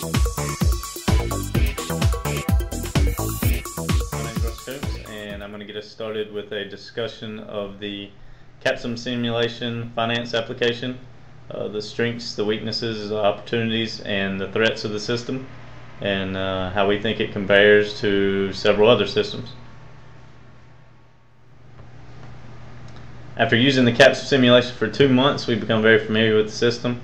And I'm going to get us started with a discussion of the CAPSIM simulation finance application, the strengths, the weaknesses, the opportunities, and the threats of the system, and how we think it compares to several other systems. After using the CAPSIM simulation for 2 months, we've become very familiar with the system.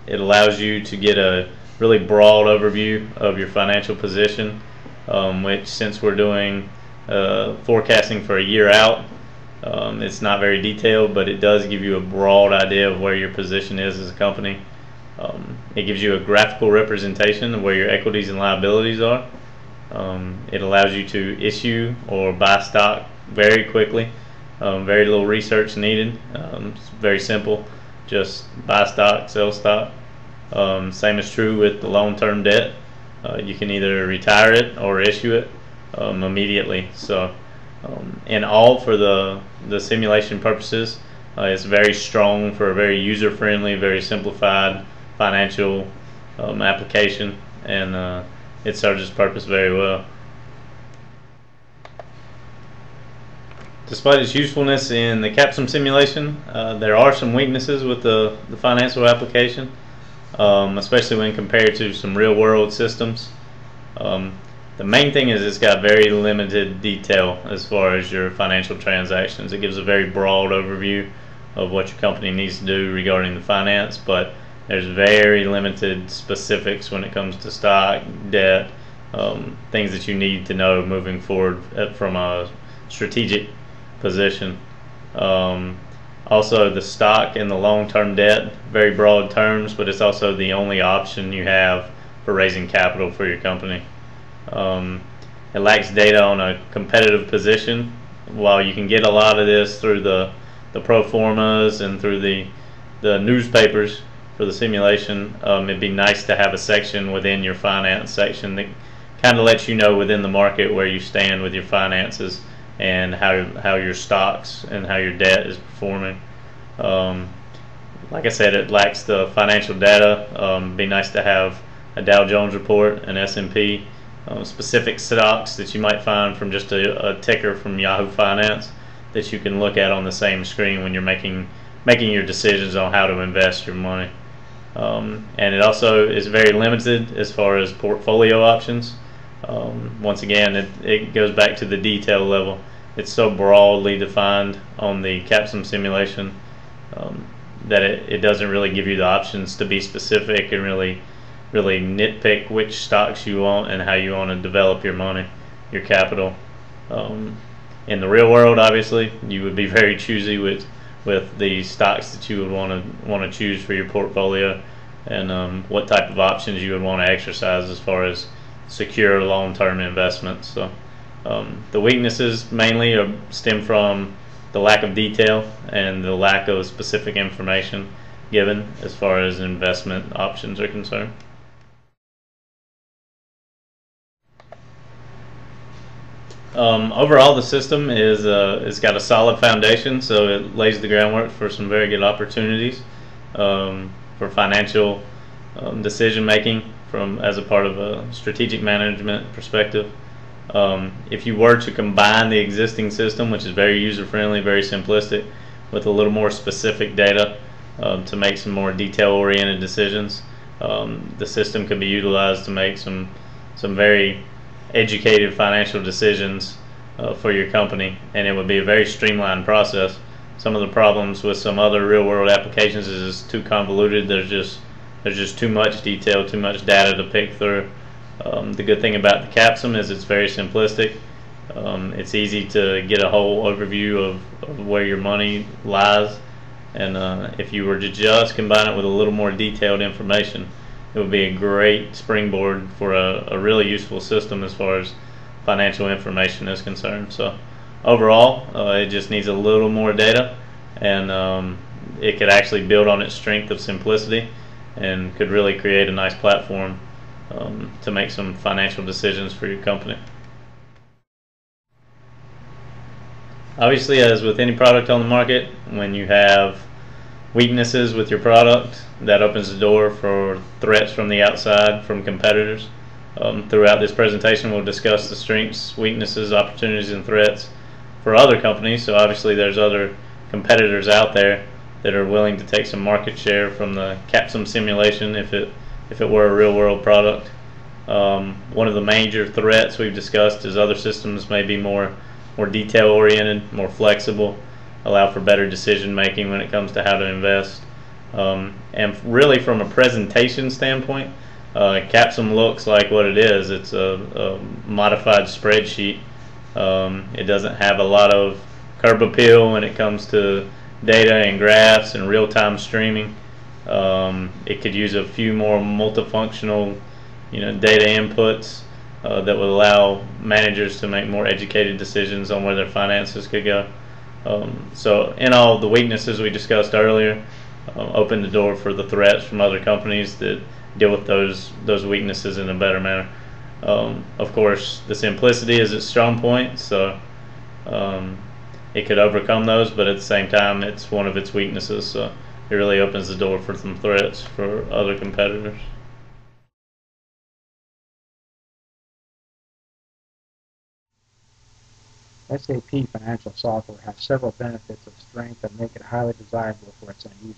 It allows you to get a really broad overview of your financial position, which, since we're doing forecasting for a year out, it's not very detailed, but it does give you a broad idea of where your position is as a company. It gives you a graphical representation of where your equities and liabilities are. It allows you to issue or buy stock very quickly. Very little research needed. It's very simple. Just buy stock, sell stock. Same is true with the long-term debt. You can either retire it or issue it immediately. So in all, for the simulation purposes, it's very strong for a very user-friendly, very simplified financial application, and it serves its purpose very well. Despite its usefulness in the CAPSIM simulation, there are some weaknesses with the financial application, especially when compared to some real-world systems. The main thing is it's got very limited detail as far as your financial transactions. It gives a very broad overview of what your company needs to do regarding the finance, but there's very limited specifics when it comes to stock, debt, things that you need to know moving forward from a strategic position. Also, the stock and the long-term debt, very broad terms, but it's also the only option you have for raising capital for your company. It lacks data on a competitive position. While you can get a lot of this through the pro formas and through the newspapers for the simulation, it'd be nice to have a section within your finance section that kind of lets you know within the market where you stand with your finances and how your stocks and how your debt is performing. Like I said, it lacks the financial data. It'd be nice to have a Dow Jones report, an S&P, specific stocks that you might find from just a ticker from Yahoo Finance that you can look at on the same screen when you're making your decisions on how to invest your money. And it also is very limited as far as portfolio options. Once again, it goes back to the detail level. It's so broadly defined on the CAPSIM simulation that it doesn't really give you the options to be specific and really nitpick which stocks you want and how you want to develop your money, your capital. In the real world, obviously, you would be very choosy with the stocks that you would want to choose for your portfolio, and what type of options you would want to exercise as far as secure long-term investments. So the weaknesses mainly stem from the lack of detail and the lack of specific information given as far as investment options are concerned. Overall, the system is got a solid foundation, so it lays the groundwork for some very good opportunities for financial decision making as a part of a strategic management perspective. If you were to combine the existing system, which is very user-friendly, very simplistic, with a little more specific data to make some more detail-oriented decisions, the system could be utilized to make some very educated financial decisions for your company, and it would be a very streamlined process. Some of the problems with some other real-world applications is it's too convoluted. There's just too much detail, too much data to pick through. The good thing about the CAPSIM is it's very simplistic. It's easy to get a whole overview of where your money lies, and if you were to just combine it with a little more detailed information, it would be a great springboard for a really useful system as far as financial information is concerned. So overall, it just needs a little more data, and it could actually build on its strength of simplicity and could really create a nice platform to make some financial decisions for your company. Obviously, as with any product on the market, when you have weaknesses with your product. That opens the door for threats from the outside, from competitors. Throughout this presentation, we'll discuss the strengths, weaknesses, opportunities, and threats for other companies. So obviously there's other competitors out there that are willing to take some market share from the CAPSIM simulation if it were a real-world product. One of the major threats we've discussed is other systems may be more detail-oriented, more flexible, allow for better decision making when it comes to how to invest. And really from a presentation standpoint, CAPSIM looks like what it is. It's a modified spreadsheet. It doesn't have a lot of curb appeal when it comes to data and graphs and real-time streaming. It could use a few more multifunctional data inputs that would allow managers to make more educated decisions on where their finances could go. So in all, the weaknesses we discussed earlier open the door for the threats from other companies that deal with those weaknesses in a better manner. Of course, the simplicity is its strong point, so it could overcome those, but at the same time it's one of its weaknesses, so it really opens the door for some threats for other competitors. SAP financial software has several benefits of strength that make it highly desirable for its end users.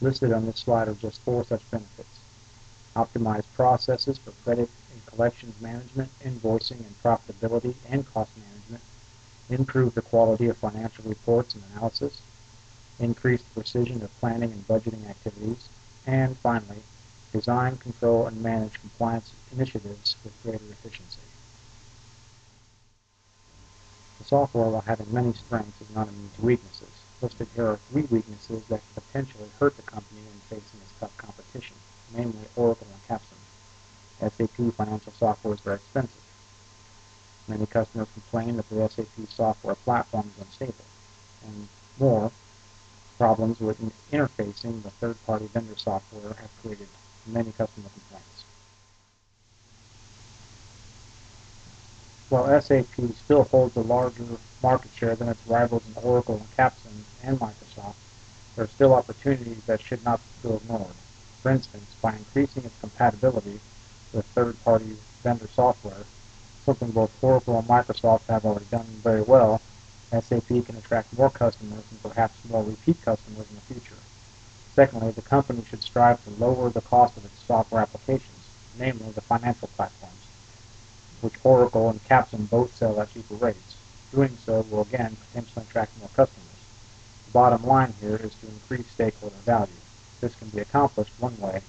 Listed on this slide are just 4 such benefits: optimized processes for credit and collections management, invoicing and profitability and cost management, improve the quality of financial reports and analysis, increase the precision of planning and budgeting activities, and finally, design, control, and manage compliance initiatives with greater efficiency. The software, while having many strengths, is not immune to weaknesses. Listed here are 3 weaknesses that could potentially hurt the company in facing its tough competition, namely Oracle and CAPSIM. SAP financial software is very expensive. Many customers complain that the SAP software platform is unstable, and more problems with interfacing with third-party vendor software have created many customer complaints. While SAP still holds a larger market share than its rivals in Oracle and CAPSIM and Microsoft, there are still opportunities that should not go ignored. For instance, by increasing its compatibility with third-party vendor software, something both Oracle and Microsoft have already done very well, SAP can attract more customers and perhaps more repeat customers in the future. Secondly, the company should strive to lower the cost of its software applications, namely the financial platforms, which Oracle and CAPSIM both sell at cheaper rates. Doing so will again potentially attract more customers. The bottom line here is to increase stakeholder value. This can be accomplished one way